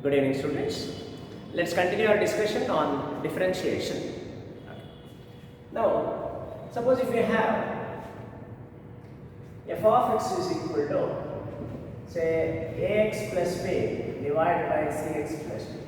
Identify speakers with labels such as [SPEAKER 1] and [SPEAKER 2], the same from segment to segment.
[SPEAKER 1] Good evening, students. Let's continue our discussion on differentiation. Okay. Now, suppose if we have f of x is equal to, say, ax plus b divided by cx plus d.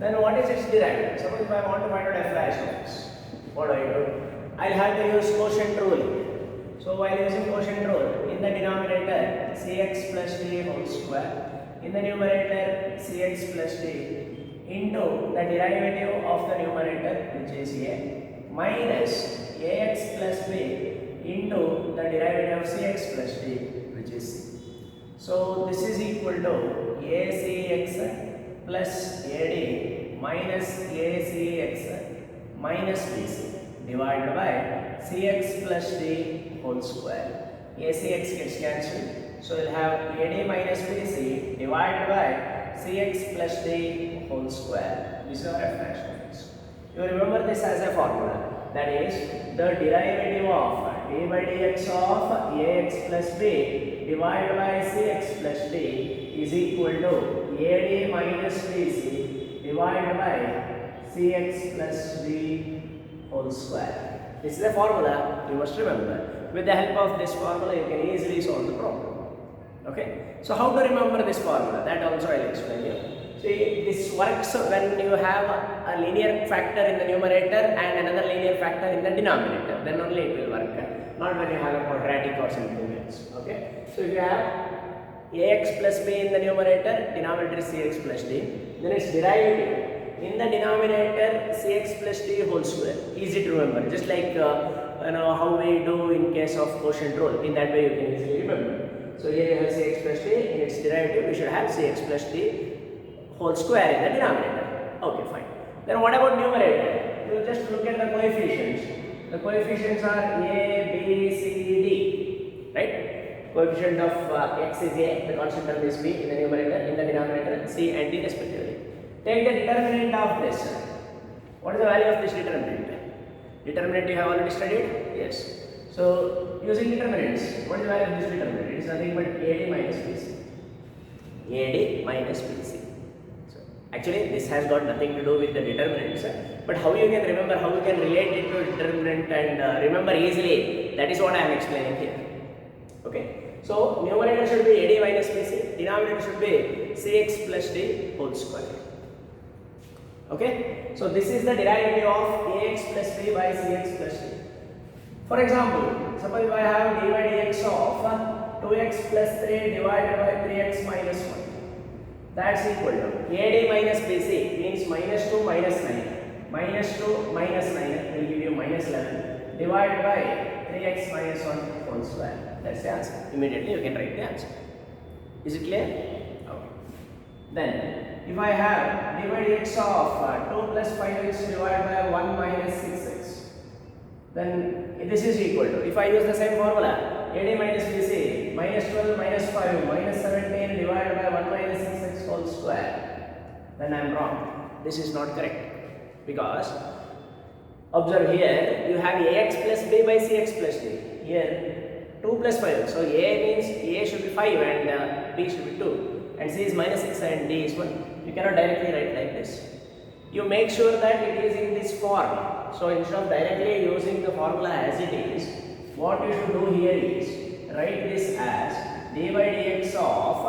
[SPEAKER 1] Then what is its derivative? Suppose if I want to find out f dash of x, what do? I'll have to use quotient rule. So while using quotient rule, in the denominator cx plus d whole square, in the numerator cx plus d into the derivative of the numerator, which is a, minus ax plus b into the derivative of cx plus d, which is c. So this is equal to acx plus ad minus acx minus bc divided by cx plus d whole square. acx gets cancelled, so we'll have ad minus bc divided by cx plus d whole square. This is our f dash of x. You remember this as a formula, that is the derivative of d by dx of ax plus b divided by cx plus d is equal to ad minus bc divided by cx plus d whole square. This is a formula you must remember. With the help of this formula, you can easily solve the problem. Okay? So how to remember this formula? That also I will explain you. See, this works when you have a linear factor in the numerator and another linear factor in the denominator. Then only it will work. Not when you have a quadratic or something else. Okay? So if you have ax plus b in the numerator, denominator is cx plus d. Then its derivative in the denominator cx plus d whole square. Easy to remember. Just like how we do in case of quotient rule. In that way you can easily remember. So here you have cx plus d. In its derivative we should have cx plus d whole square in the denominator. Okay, fine. Then what about numerator? You just look at the coefficients. The coefficients are a, b, c, d. Right? Coefficient of x is a, the constant term is b in the numerator, in the denominator c and d respectively. Take the determinant of this. What is the value of this determinant? Determinant you have already studied? Yes. So using determinants, what is the value of this determinant? It is nothing but ad minus bc. ad minus bc. So actually this has got nothing to do with the determinants, but how you can remember, how you can relate it to determinant and remember easily, that is what I am explaining here. Okay. So numerator should be ad minus bc, denominator should be cx plus d whole square. Okay, so this is the derivative of ax plus b by cx plus d. For example, suppose if I have d by dx of 2x plus 3 divided by 3x minus 1. That's equal to ad minus bc means minus 2 minus 9. Minus 2 minus 9 will give you minus 11 divided by 3x minus 1 whole square. That's the answer. Immediately you can write the answer. Is it clear? Okay. Then if I have d by dx of 2 plus 5x divided by 1 minus 6x, then this is equal to, if I use the same formula, ad minus bc minus 12 minus 5 minus 17 divided by 1 minus 6x whole square, then I am wrong. This is not correct, because observe here you have ax plus b by cx plus d. Here 2 plus 5, so a means a should be 5 and b should be 2, and c is minus 6 and d is 1. You cannot directly write like this. You make sure that it is in this form. So instead of directly using the formula as it is, what you should do here is write this as d by dx of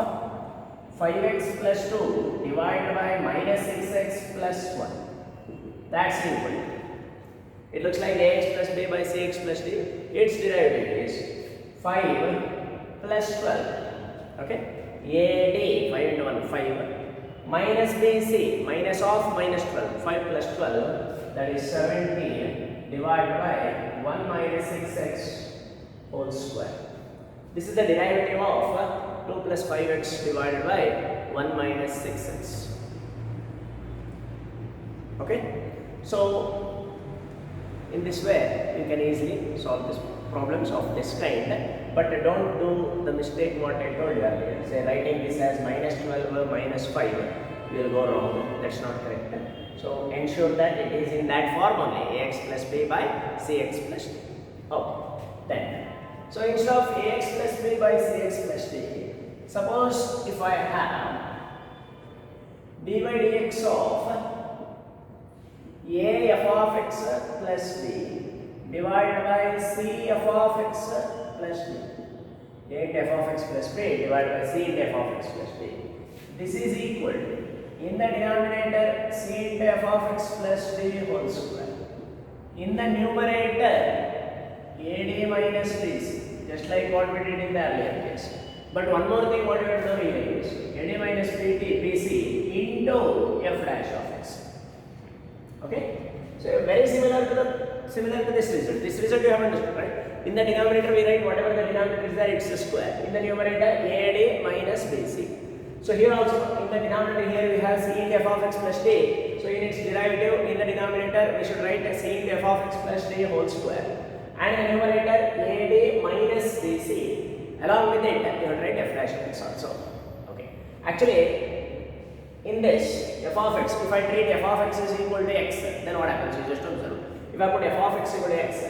[SPEAKER 1] 5x plus 2 divided by minus 6x plus 1. That's equal. It looks like ax plus b by cx plus d. Its derivative is 5 plus 12. Okay? ad, 5 into 1, 5. Minus bc, minus of minus 12, 5 plus 12, that is 17 divided by 1 minus 6x whole square. This is the derivative of 2 plus 5x divided by 1 minus 6x. Okay? So, in this way, you can easily solve these problems of this kind, but don't do the mistake what I told you earlier. Say writing this as minus 12 or minus 5, you will go wrong. That's not correct. So ensure that it is in that form only, ax plus b by cx plus d. Okay, then. So instead of ax plus b by cx plus d, suppose if I have d by dx of a f of x plus b divided by c f of x plus b. A into f of x plus b divided by c into f of x plus b. This is equal to, in the denominator, c into f of x plus b whole square. In the numerator, ad minus bc, just like what we did in the earlier case. But one more thing what you have to do here is ad minus bc into f dash of x. Okay? So very similar to this result. This result you have understood, right? In the denominator we write whatever the denominator is there, it's a square. In the numerator, ad minus bc. So here also in the denominator here we have c into f of x plus d. So in its derivative in the denominator we should write c into f of x plus d whole square. And in the numerator ad minus bc. Along with it you will write f dash of x also. Okay. Actually in this f of x, if I treat f of x is equal to x, then what happens? You just observe. If I put f of x equal to x,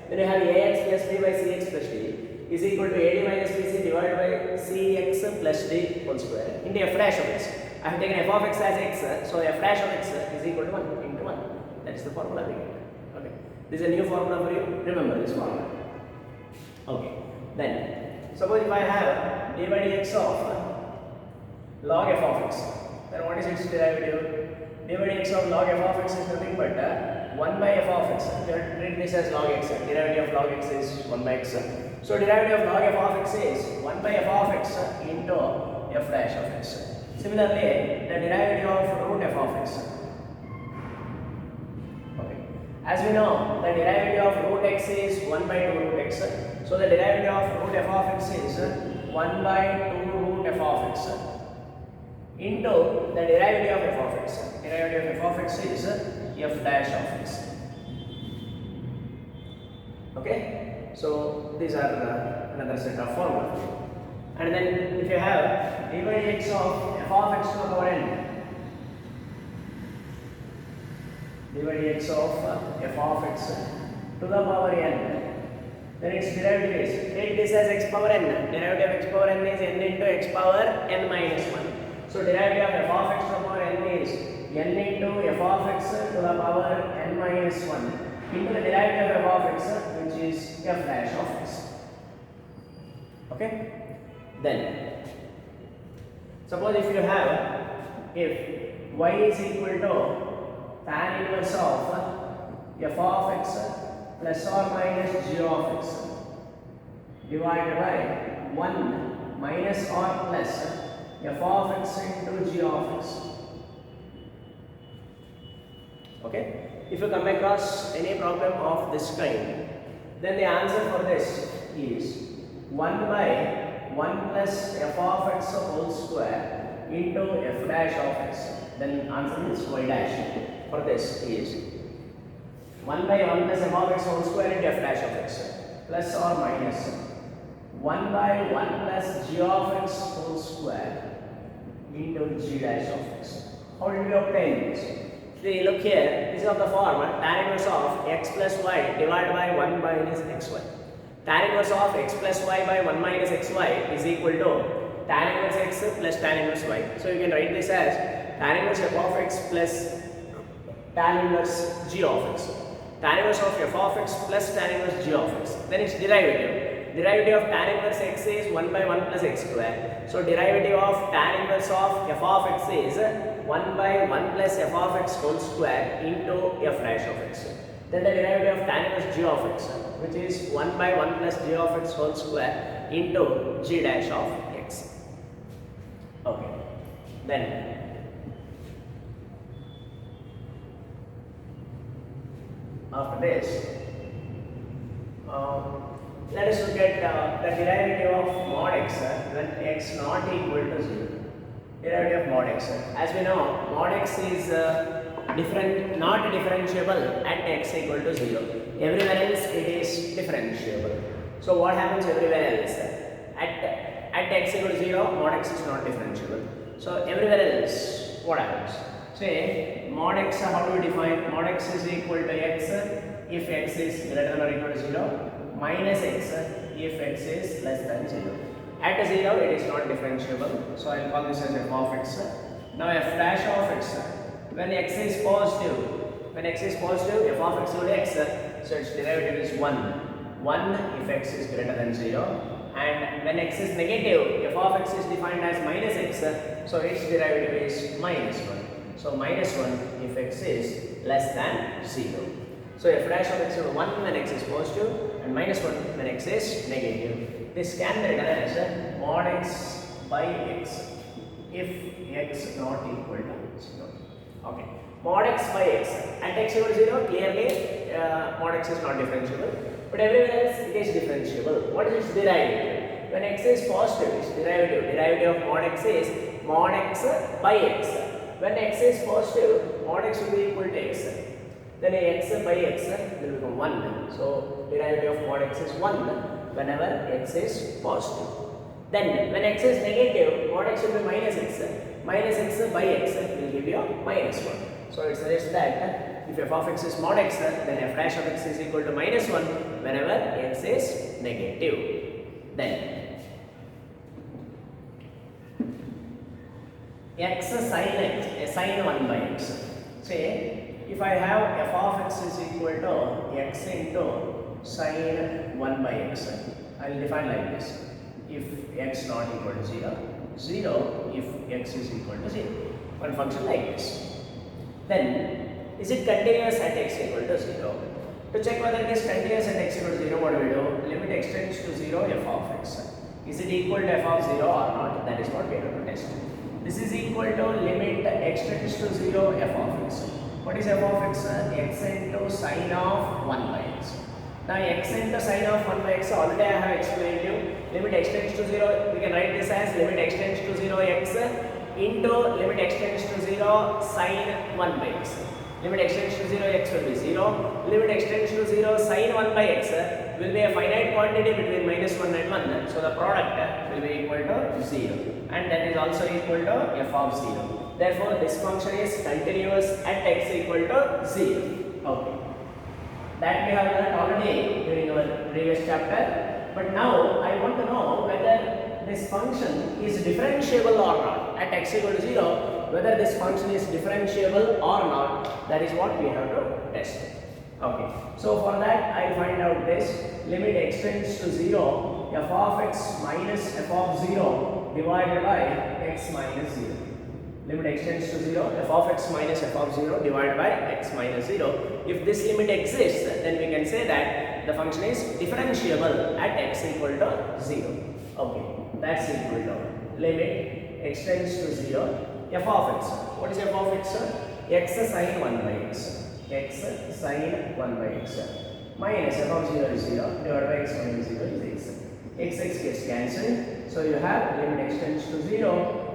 [SPEAKER 1] then you have ax plus b by cx plus d is equal to ad minus bc divided by cx plus d whole square into f dash of x. I have taken f of x as x, so f dash of x is equal to 1 into 1. That is the formula we get. Okay. This is a new formula for you. Remember this formula. Okay. Then, suppose if I have d by dx of log f of x, then what is its derivative? d by dx of log f of x is nothing but 1 by f of x. You have to treat this as log x. Derivative of log x is 1 by x. So derivative of log f of x is 1 by f of x into f dash of x. Similarly, the derivative of root f of x. Okay. As we know, the derivative of root x is 1 by 2 root x. So the derivative of root f of x is 1 by 2 root f of x into the derivative of f of x. Derivative of f of x is f dash of x. Okay, so these are another set of formulas. And then if you have d by dx of f of x to the power n, d by dx of f of x to the power n, then its derivative is, take this as x power n. Derivative of x power n is n into x power n minus 1. So derivative of f of x to the power n is n into f of x to the power n minus 1 into the derivative of f of x, which is f dash of x. Okay? Then, suppose if you have, if y is equal to tan inverse of f of x plus or minus g of x divided by 1 minus or plus f of x into g of x. Okay? If you come across any problem of this kind, then the answer for this is 1 by 1 plus f of x whole square into f dash of x. Then answer is y dash for this is 1 by 1 plus f of x whole square into f dash of x plus or minus 1 by 1 plus g of x whole square into g dash of x. How did we obtain this? See, look here, this is of the form tan inverse of x plus y divided by 1 minus xy. Tan inverse of x plus y by 1 minus xy is equal to tan inverse x plus tan inverse y. So you can write this as tan inverse f of x plus tan inverse g of x. Tan inverse of f of x plus tan inverse g of x. Then its derivative. Derivative of tan inverse x is 1 by 1 plus x square. So derivative of tan inverse of f of x is 1 by 1 plus f of x whole square into f dash of x. Then the derivative of tan inverse g of x, which is 1 by 1 plus g of x whole square into g dash of x. Okay. Then after this, let us look at the derivative of mod x when x not equal to 0. Derivative of mod x. As we know, mod x is not differentiable at x equal to 0. Everywhere else it is differentiable. So what happens everywhere else? At x equal to 0, mod x is not differentiable. So everywhere else, what happens? Say mod x, how do we define? Mod x is equal to x if x is greater than or equal to 0, minus x if x is less than 0. At 0 it is not differentiable, so I will call this as f of x. Now f dash of when x is positive, f of x will be x, so its derivative is 1. 1 if x is greater than 0, and when x is negative, f of x is defined as minus x, so its derivative is minus 1. So minus 1 if x is less than 0. So f dash of x is 1 when x is positive and minus 1 when x is negative. This can be written as mod x by x if x not equal to 0. Okay. Mod x by x at x equal to 0, clearly mod x is not differentiable, but everywhere else it is differentiable. What is its derivative? When x is positive, its derivative of mod x is mod x by x. When x is positive, mod x will be equal to x. Then x by x will become 1. So derivative of mod x is 1 whenever x is positive. Then when x is negative, mod x will be minus x. Minus x by x will give you minus 1. So it suggests that if f of x is mod x, then f dash of x is equal to minus 1 whenever x is negative. Then x sin 1 by x. Say if I have f of x is equal to x into sin 1 by x, I will define like this. If x not equal to 0, 0 if x is equal to 0. One function like this. Then is it continuous at x equal to 0? To check whether it is continuous at x equal to 0, what do we do? Limit extends to 0 f of x. Is it equal to f of 0 or not? That is what we have to test. This is equal to limit extends to 0 f of x. What is f of x? X into sine of 1 by x. Now x into sine of 1 by x already I have explained you. Limit extends to 0, we can write this as limit extends to 0 x into limit extends to 0 sine 1 by x. Limit extends to 0 x will be 0. Limit extends to 0 sine 1 by x will be a finite quantity between minus 1 and 1. So the product will be equal to 0. And that is also equal to f of 0. Therefore this function is continuous at x equal to 0. Okay. That we have learned already during our previous chapter. But now I want to know whether this function is differentiable or not at x equal to 0. Whether this function is differentiable or not, that is what we have to test. Okay. So for that I find out this limit extends to 0 f of x minus f of 0 divided by x minus 0. Limit extends to 0 f of x minus f of 0 divided by x minus 0. If this limit exists, then we can say that the function is differentiable at x equal to 0. Okay, that's equal to limit extends to 0 f of x. What is f of x? X sin 1 by x. X sin 1 by x minus f of 0 is 0 divided by x minus 0 is x. X gets cancelled. So you have limit extends to 0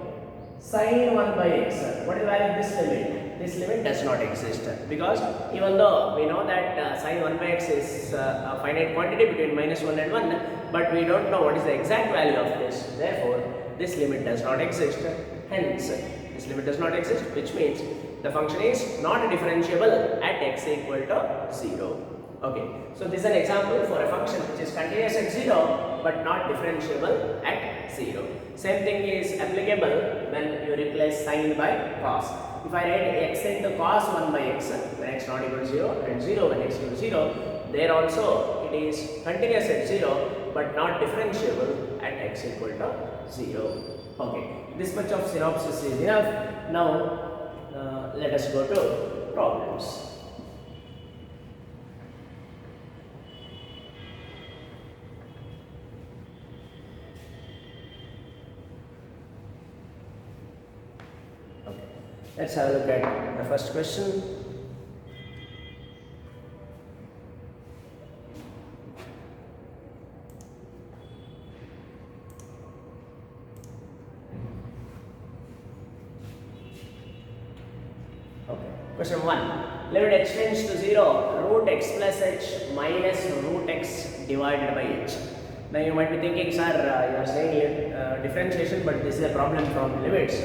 [SPEAKER 1] sin 1 by x. What is the value of this limit? This limit does not exist because even though we know that sin 1 by x is a finite quantity between minus 1 and 1, but we don't know what is the exact value of this. Therefore, this limit does not exist. Hence, this limit does not exist, which means the function is not differentiable at x equal to 0. Okay, so this is an example for a function which is continuous at 0 but not differentiable at 0. Same thing is applicable when you replace sine by cos. If I write x into cos 1 by x when x not equal to 0 and 0 when x equal to 0, there also it is continuous at 0 but not differentiable at x equal to 0. Okay, this much of synopsis is enough. Now let us go to problems. Okay, let's have a look at the first question. Question 1. Limit extends to 0 root x plus h minus root x divided by h. Now you might be thinking, sir, you are saying differentiation, but this is a problem from limits.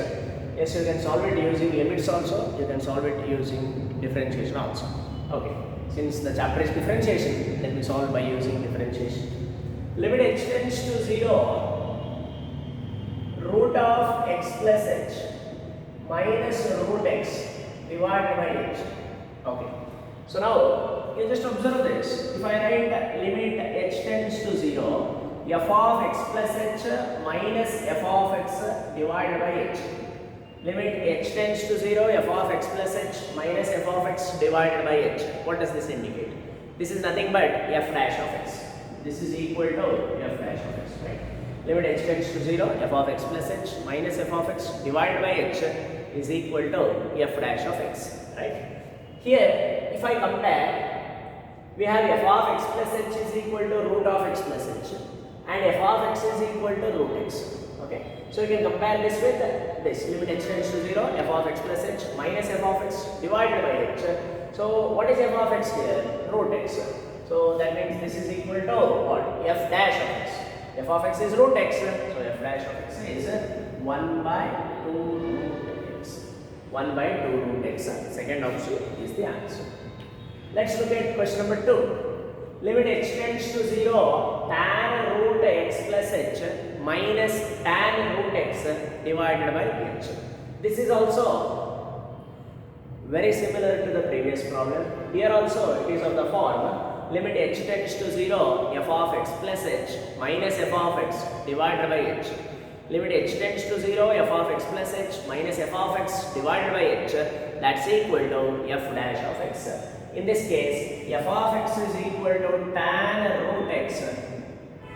[SPEAKER 1] Yes, you can solve it using limits also, you can solve it using differentiation also. Okay, since the chapter is differentiation, let me solve by using differentiation. Limit extends to 0 root of x plus h minus root x divided by h. Okay. So now you just observe this. If I write limit h tends to 0, f of x plus h minus f of x divided by h. Limit h tends to 0, f of x plus h minus f of x divided by h. What does this indicate? This is nothing but f dash of x. This is equal to f dash of x, right? Limit h tends to 0, f of x plus h minus f of x divided by h is equal to f dash of x, right? Here, if I compare, we have f of x plus h is equal to root of x plus h and f of x is equal to root x. Okay, so you can compare this with this. Limit h tends to 0, f of x plus h minus f of x divided by h. So what is f of x here? Root x. So that means this is equal to what? F dash of x. F of x is root x. So f dash of x is 1 by 2 root x. 1 by 2 root x. Second option is the answer. Let's look at question number 2. Limit h tends to 0, tan root x plus h minus tan root x divided by h. This is also very similar to the previous problem. Here also it is of the form limit h tends to 0, f of x plus h minus f of x divided by h. Limit h tends to 0, f of x plus h minus f of x divided by h, that's equal to f dash of x. In this case, f of x is equal to tan root x.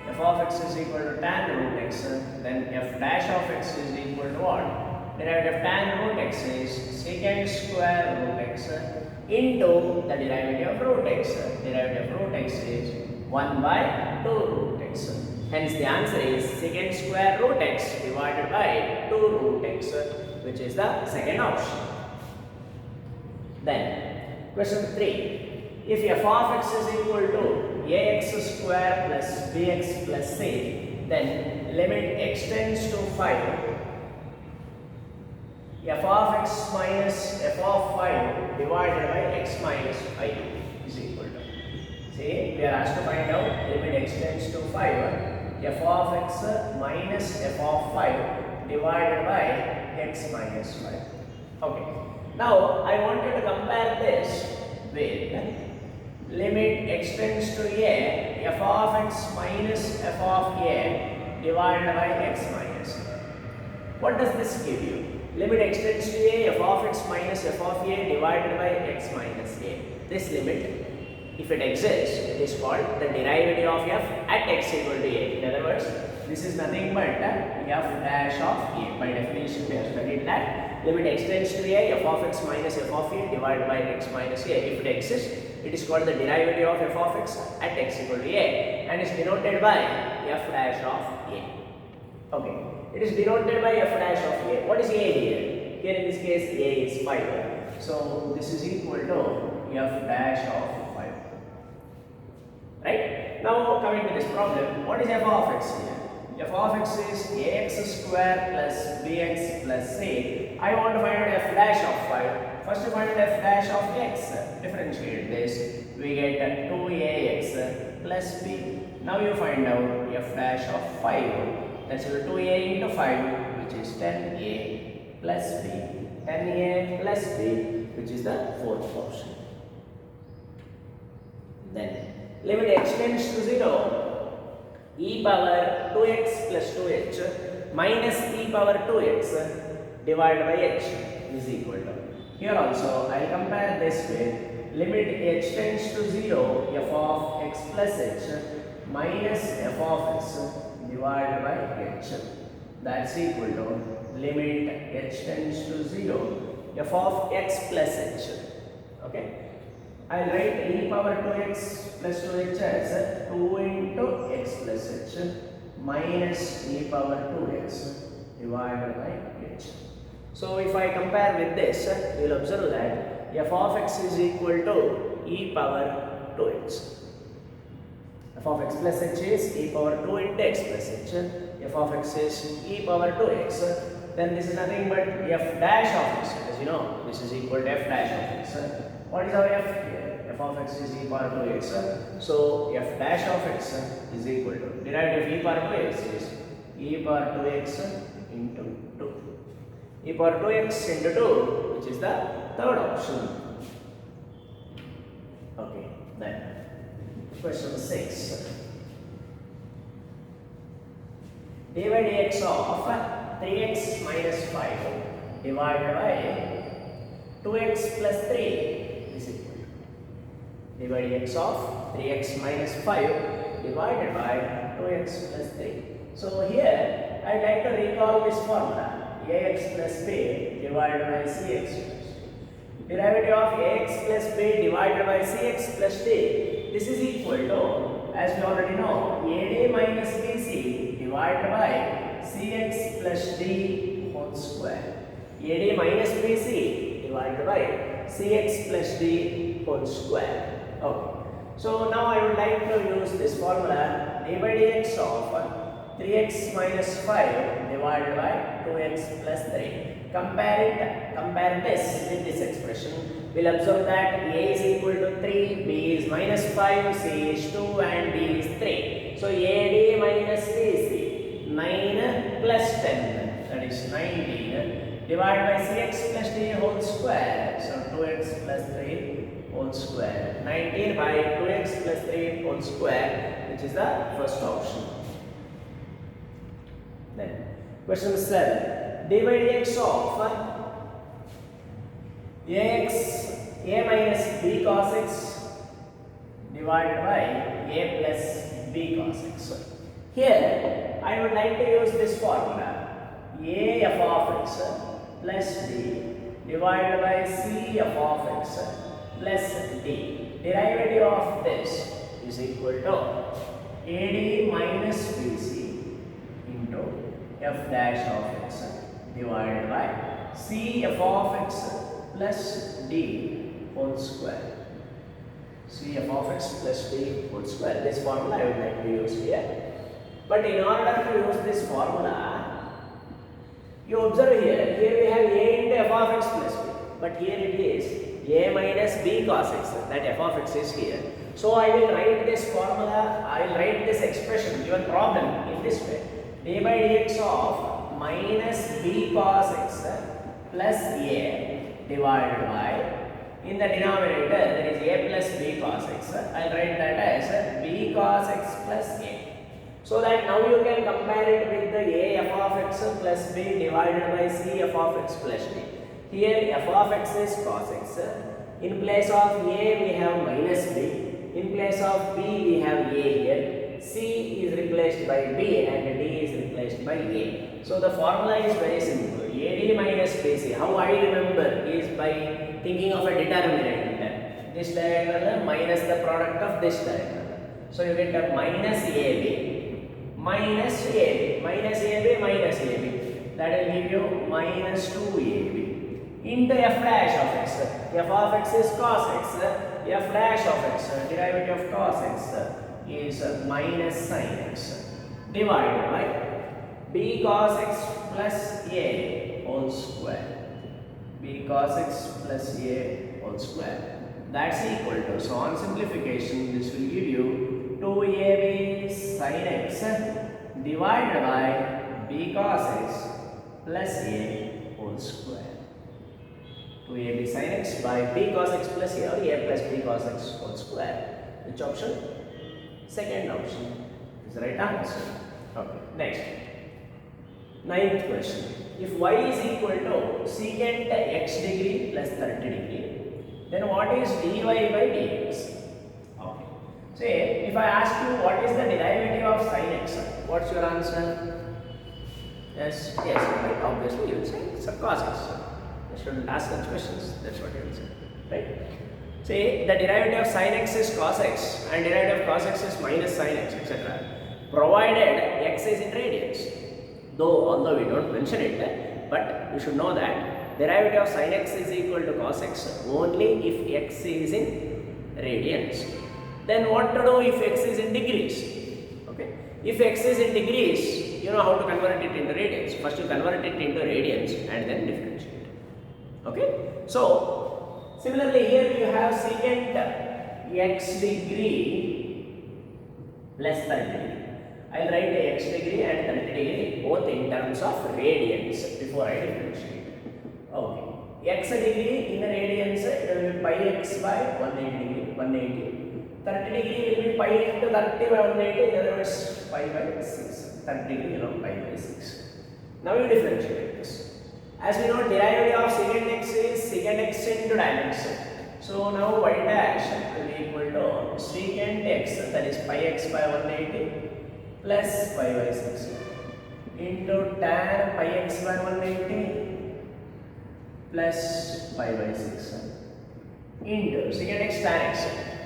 [SPEAKER 1] F of x is equal to tan root x, then f dash of x is equal to what? Derivative of tan root x is secant square root x into the derivative of root x. Derivative of root x is 1 by 2 root x. Hence the answer is secant square root x divided by 2 root x, which is the second option. Then question 3. If f of x is equal to ax square plus bx plus c, then limit x tends to 5, f of x minus f of 5 divided by x minus 5 is equal to. See, we are asked to find out limit x tends to 5, f of x minus f of 5 divided by x minus 5. Okay. Now, I wanted to compare this with limit x tends to a, f of x minus f of a divided by x minus a. What does this give you? Limit x tends to a, f of x minus f of a divided by x minus a. This limit, if it exists, it is called the derivative of f at x equal to a. In other words, this is nothing but f dash of a. By definition, we have studied that limit x tends to a, f of x minus f of a divided by x minus a. If it exists, it is called the derivative of f of x at x equal to a and is denoted by f dash of a. Okay, it is denoted by f dash of a. What is a here? Here in this case, a is 5. So this is equal to f dash of 5. Right? Now coming to this problem, what is f of x here? F of x is ax square plus bx plus c. I want to find out f dash of 5. First to find out f dash of x, differentiate this, we get 2ax plus b. Now you find out f dash of 5, that's equal to 2a into 5, which is 10a plus b. 10a plus b, which is the fourth option. Then limit x tends to 0, e power 2x plus 2h minus e power 2x divided by h is equal to. Here also I will compare this with limit h tends to 0, f of x plus h minus f of x divided by h. That's equal to limit h tends to 0, f of x plus h. Okay. I will write e power 2x plus 2h as 2 into x plus h minus e power 2x divided by h. So if I compare with this, you will observe that f of x is equal to e power 2x. F of x plus h is e power 2 into x plus h. F of x is e power 2x. Then this is nothing but f dash of x. As you know, this is equal to f dash of x. What is our f here? F of x is e power 2x. So f dash of x is equal to derivative of e power 2x is e power 2x into 2. E power 2x into 2, which which is the third option. Okay, then question 6. dy by dx of 3x minus 5 divided by 2x plus 3 is equal to dy by dx of 3x minus 5 divided by 2x plus 3. So here I would like to recall this formula ax plus b divided by cx plus d. Derivative of ax plus b divided by cx plus d. This is equal to, as we already know, ad minus bc divided by cx plus d whole square. ad minus bc divided by cx plus d whole square. Okay. So now I would like to use this formula dy by dx of 3x minus 5 divided by 2x plus 3. Compare this with this expression. We'll observe that a is equal to 3, b is minus 5, c is 2 and d is 3. So ad minus bc, 9 plus 10, that is 19, divided by cx plus d whole square. So 2x plus 3 whole square. 19 by 2x plus 3 whole square, which is the first option. Then question 7. dy by dx of a minus b cos x divided by a plus b cos x. Here I would like to use this formula a f of x plus d divided by c f of x plus d. Derivative of this is equal to ad minus bc into f dash of x divided by c f of x plus d whole square. C f of x plus d whole square. This formula I would like to use here. But in order to use this formula, you observe here we have a into f of x plus b. But here it is a minus b cos x. That f of x is here. So I will write this formula, I will write this expression, given problem in this way. d by dx of minus b cos x plus a divided by, in the denominator there is a plus b cos x. I will write that as b cos x plus a. So that now you can compare it with the a f of x plus b divided by c f of x plus d. Here f of x is cos x. In place of a we have minus b. In place of b we have a here. C is replaced by b and d is replaced by a. So the formula is very simple. ad minus bc. How I remember is by thinking of a determinant. This diagonal minus the product of this diagonal. So you get a minus ab minus ab minus ab minus ab. That will give you minus 2ab into f dash of x. F of x is cos x. F dash of x, derivative of cos x, is minus sin x divided by b cos x plus a whole square. B cos x plus a whole square. That's equal to, so on simplification this will give you 2ab sin x divided by b cos x plus a whole square. 2ab sin x by b cos x plus a, or a plus b cos x whole square. Which option? Second option is the right answer. Okay, next. 9th question. If y is equal to secant x degree plus 30 degree, then what is dy by dx? Okay. Say, if I ask you what is the derivative of sin x, what's your answer? Yes, right. Obviously you will say it's a cos x. You shouldn't ask such questions. That's what you will say, right? Say the derivative of sin x is cos x and derivative of cos x is minus sin x, etc. Provided x is in radians. Though although we don't mention it, but you should know that derivative of sin x is equal to cos x only if x is in radians. Then what to do if x is in degrees? Okay, if x is in degrees, you know how to convert it into radians. First you convert it into radians and then differentiate. Okay, so similarly here you have secant x degree plus 30 degree. I will write the x degree and 30 degree both in terms of radians before I differentiate. Okay, x degree in radians, it will be pi x by 180 degree, 180. 30 degree will be pi into 30 by 180, in other words pi by 6. 30 degree, pi by 6. Now you differentiate this. As we know, derivative of secant x is secant x into tan x. So now y dash will be equal to secant x, that is pi x by 180 plus pi by 6 into tan pi x by 180 plus pi by 6 into secant x tan x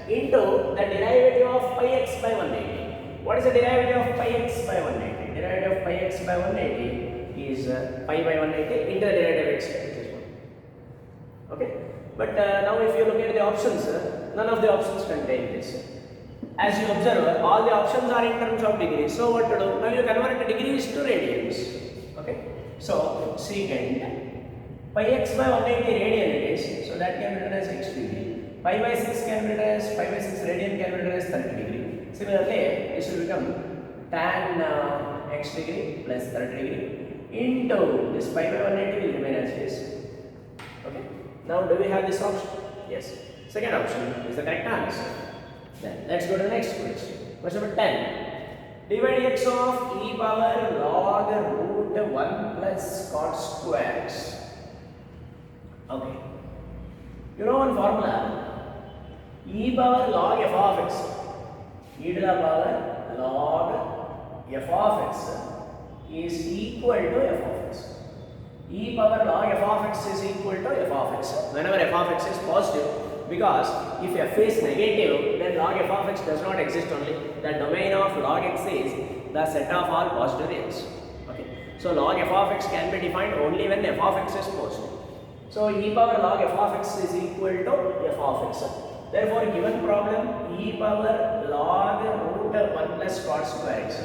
[SPEAKER 1] into the derivative of pi x by 180. What is the derivative of pi x by 180? Derivative of pi x by 180 is pi by 180 into the derivative x, which is 1. Okay? But now if you look at the options, none of the options contain this. As you observe, all the options are in terms of degrees. So what to do? Now you convert degrees to radians. Okay? So secant pi x by 180 radian it is. So that can be written as x degree. Pi by 6 can be written as pi by 6 radian can be written as 30 degree. Similarly, this will become tan x degree plus 30 degree into this pi by 180 will remain as is. Okay. Now do we have this option? Yes. Second option is the correct answer. Then let's go to the next question. Question number 10. Divide x of e power log root 1 plus cot square x. Okay. You know one formula. E power log f of x. E to the power log f of x is equal to f of x. E power log f of x is equal to f of x whenever f of x is positive, because if f is negative, then log f of x does not exist only. The domain of log x is the set of all positive reals. Okay. So log f of x can be defined only when f of x is positive. So e power log f of x is equal to f of x. Therefore, given problem, e power log root 1 plus cot square x.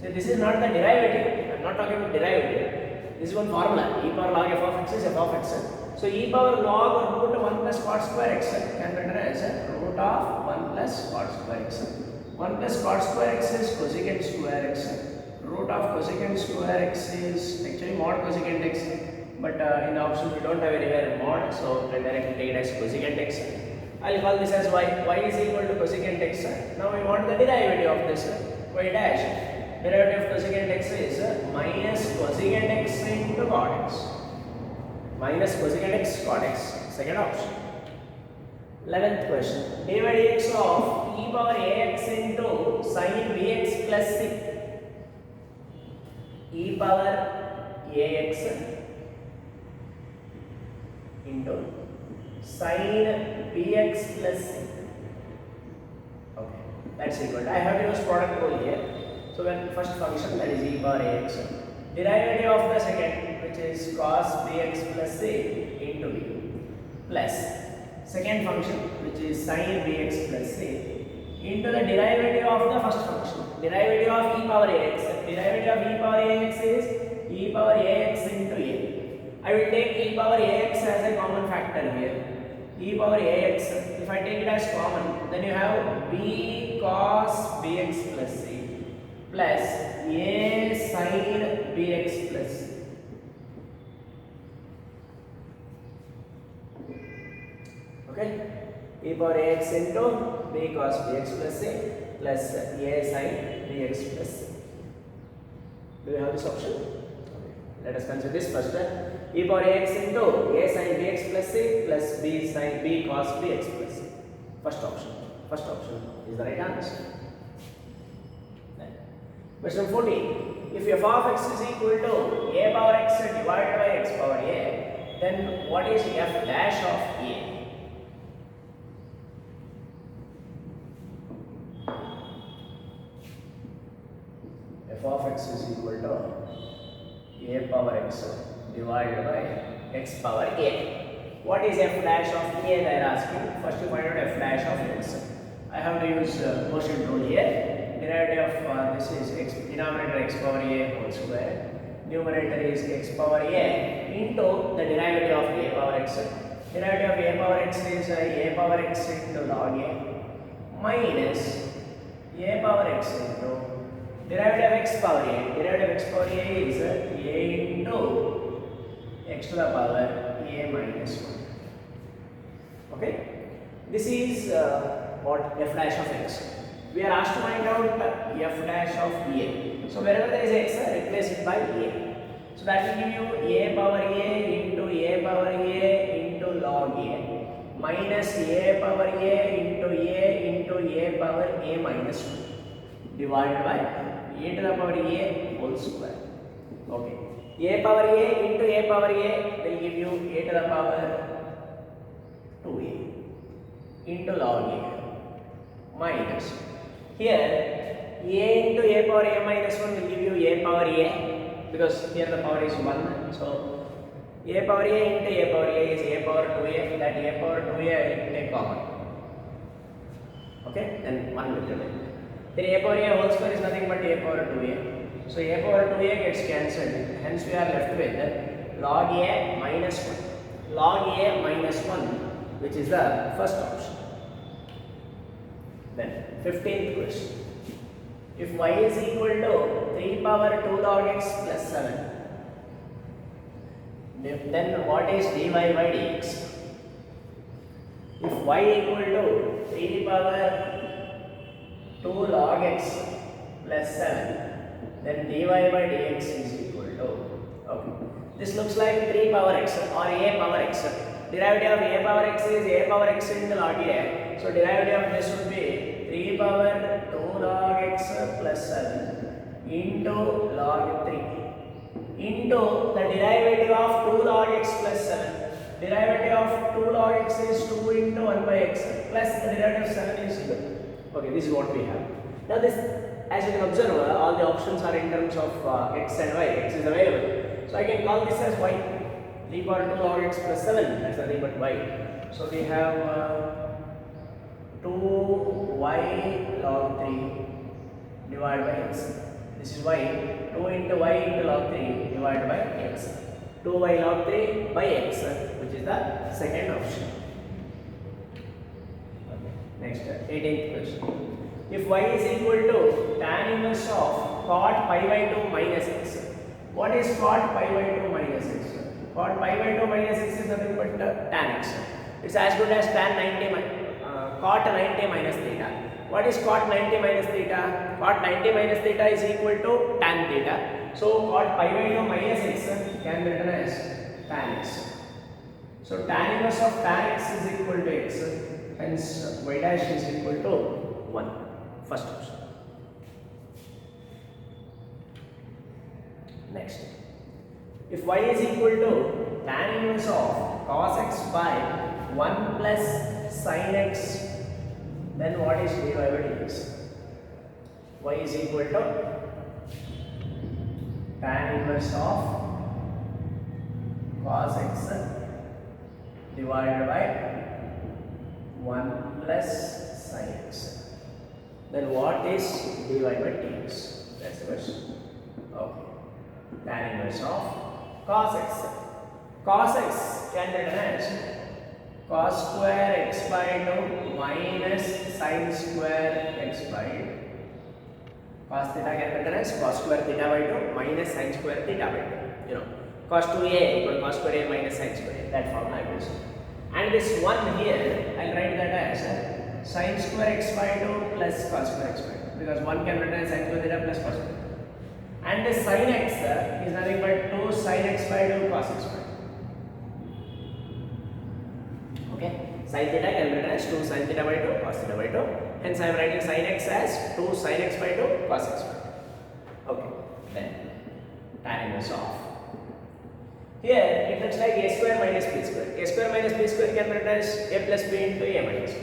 [SPEAKER 1] So this is not the derivative. I am not talking about derivative. This is one formula. E power log f of x is f of x. So e power log root 1 plus cot square x can be written as root of 1 plus cot square x. 1 plus cot square x is cosecant square x. Root of cosecant square x is actually mod cosecant x. But in the option we don't have anywhere mod, so I directly take it as cosecant x. I will call this as y. Y is equal to cosecant x. Now we want the derivative of this y dash. Derivative of cosecant x is minus cosecant x into cot x. Minus cosecant x cot x. Second option. 11th question. Divide x of e power ax into sin bx plus c. E power ax into sin bx plus c. Okay, that's equal to, I have to use product rule here. So when first function, that is e power ax, derivative of the second, which is cos bx plus c into b, plus second function, which is sin bx plus c, into the derivative of the first function, derivative of e power ax. Derivative of e power ax is e power ax into a. I will take e power ax as a common factor here. E power ax, if I take it as common, then you have b cos bx plus c plus a sin bx plus c. Okay? E power ax into b cos bx plus c plus a sin bx plus c. Do you have this option? Okay. Let us consider this first. E power ax into a sin bx plus c plus b sin b cos bx plus c. First option. First option is the right answer. Then, question 14. If f of x is equal to a power x divided by x power a, then what is f dash of a? F of x is equal to a power x divided by x power a. What is f dash of a, they are asking. First you find out f dash of x. I have to use quotient rule here. Derivative of this is x, denominator x power a whole square. Numerator is x power a into the derivative of a power x. Derivative of a power x is a power x into log a minus a power x into derivative of x power a. Derivative of x power a is a into x to the power a minus 1. Okay, this is what f dash of x. We are asked to find out f dash of a. So wherever there is x, replace it by a. So that will give you a power a into a power a into log a minus a power a into a power a minus 1 divided by a to the power a whole square. Okay, a power a into a power a will give you a to the power 2a into log a minus, here a into a power a minus 1 will give you a power a, because here the power is 1, so a power a into a power a is a power 2a, that a power 2a I will take common. Okay, then 1 will remain. Then a power a whole square is nothing but a power 2a. So a power 2a gets cancelled, hence we are left with log a minus 1. Log a minus 1, which is the first option. Then 15th question. If y is equal to 3 power 2 log x plus 7, then what is dy by dx? If y equal to 3 power 2 log x plus 7, then dy by dx is equal to, okay, this looks like 3 power x or a power x. Derivative of a power x is a power x into log a. So derivative of this would be 3 power 2 log x plus 7 into log 3 into the derivative of 2 log x plus 7. Derivative of 2 log x is 2 into 1 by x plus the derivative of 7 is 2. Okay, this is what we have. Now this, as you can observe, all the options are in terms of x and y. X is available. So I can call this as y. 3 power 2 log x plus 7, that's nothing but y. So we have 2y log 3 divided by x. This is y. 2 into y into log 3 divided by x. 2y log 3 by x, which is the second option. Okay. Next, 18th question. If y is equal to tan inverse of cot pi by 2 minus x. What is cot pi by 2 minus x? Cot pi by 2 minus x is nothing but tan x. It's as good as tan 90 cot 90 minus theta. What is cot 90 minus theta? Cot 90 minus theta is equal to tan theta. So cot pi by 2 minus x can be written as tan x. So tan inverse of tan x is equal to x. Hence y dash is equal to 1. First option. Next. If y is equal to tan inverse of cos x by 1 plus sin x, then what is dy by dx? Y is equal to tan inverse of cos x divided by 1 plus sin x. Then what is dy by dx? That's the question. Okay. Tan inverse of cos x. Cos x can be written as cos square x by 2 minus sin square x by 2. Cos theta can be written as cos square theta by 2 minus sin square theta by 2. You know, cos 2a equal to cos square a minus sin square a. That formula I use. And this 1 here, I will write that as sin square x by 2 plus cos square x by 2. Because 1 can be written as sin square theta plus cos square. And this sin x is nothing but 2 sin x by 2 cos x by 2. Okay, sin theta can be written as 2 sin theta by 2 cos theta by 2. Hence I am writing sin x as 2 sin x by 2 cos x by 2. Okay, then tan inverse of. Here it looks like a square minus b square. A square minus b square can be written as a plus b into a minus b.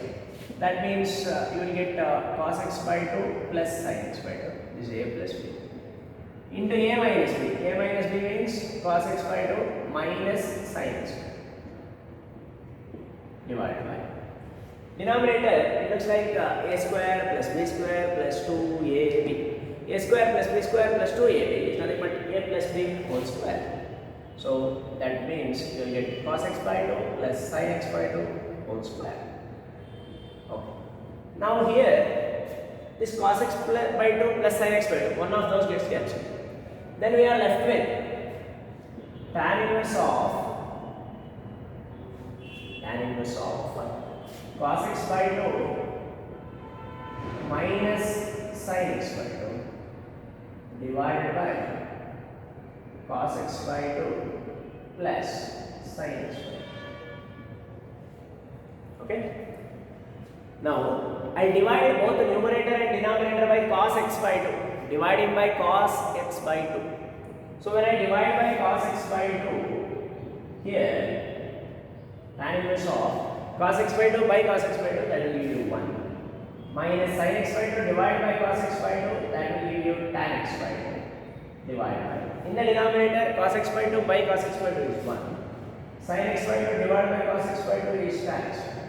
[SPEAKER 1] That means you will get cos x by 2 plus sin x by 2. This is a plus b. Into a minus b. A minus b means cos x by 2 minus sin x divided by. Denominator, it looks like a square plus b square plus 2ab. A square plus b square plus 2ab is nothing but a plus b whole square. So that means you will get cos x by 2 plus sin x by 2 whole square. Okay. Now here, this cos x by 2 plus sin x by 2, one of those gets cancelled. Then we are left with tan inverse of cos x by 2 minus sin x by 2 divided by cos x by 2 plus sin x by 2. Okay. Now I divide both the numerator and denominator by cos x by 2. Dividing by cos x by 2. So when I divide by cos x by 2, here tan inverse of cos x by 2 by cos x by 2, that will give you 1. Minus sin x by 2 divided by cos x by 2, that will give you tan x by 2 divided by. In the denominator, cos x by 2 by cos x by 2 is 1. Sin x by 2 divided by cos x by 2 is tan x by 2.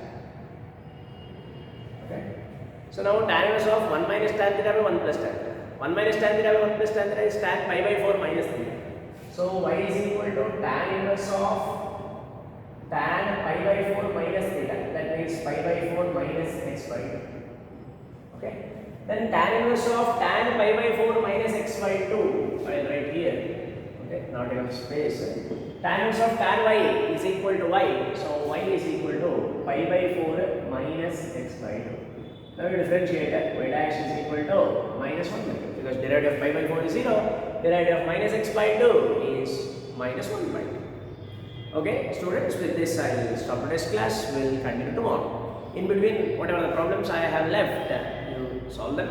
[SPEAKER 1] Okay. So now tan inverse of 1 minus tan theta by 1 plus tan theta. 1 minus tan theta by 1 plus tan theta is tan pi by 4 minus theta. So y is equal to tan inverse of tan pi by 4 minus theta. That means pi by 4 minus x by 2. Okay. Then tan inverse of tan pi by 4 minus x by 2. I will write here. Okay. Not enough space. Tan inverse of tan y is equal to y. So y is equal to pi by 4 minus x by 2. Now we differentiate that. Y dash is equal to minus 1 by 2. Because derivative of pi by 4 is 0. Derivative of minus x by 2 is minus 1 by 2. Okay, students, with this I will stop today's class. We will continue tomorrow. In between, whatever the problems I have left, you solve them.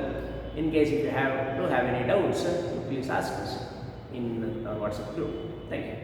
[SPEAKER 1] In case if you have any doubts, please ask us in our WhatsApp group. Thank you.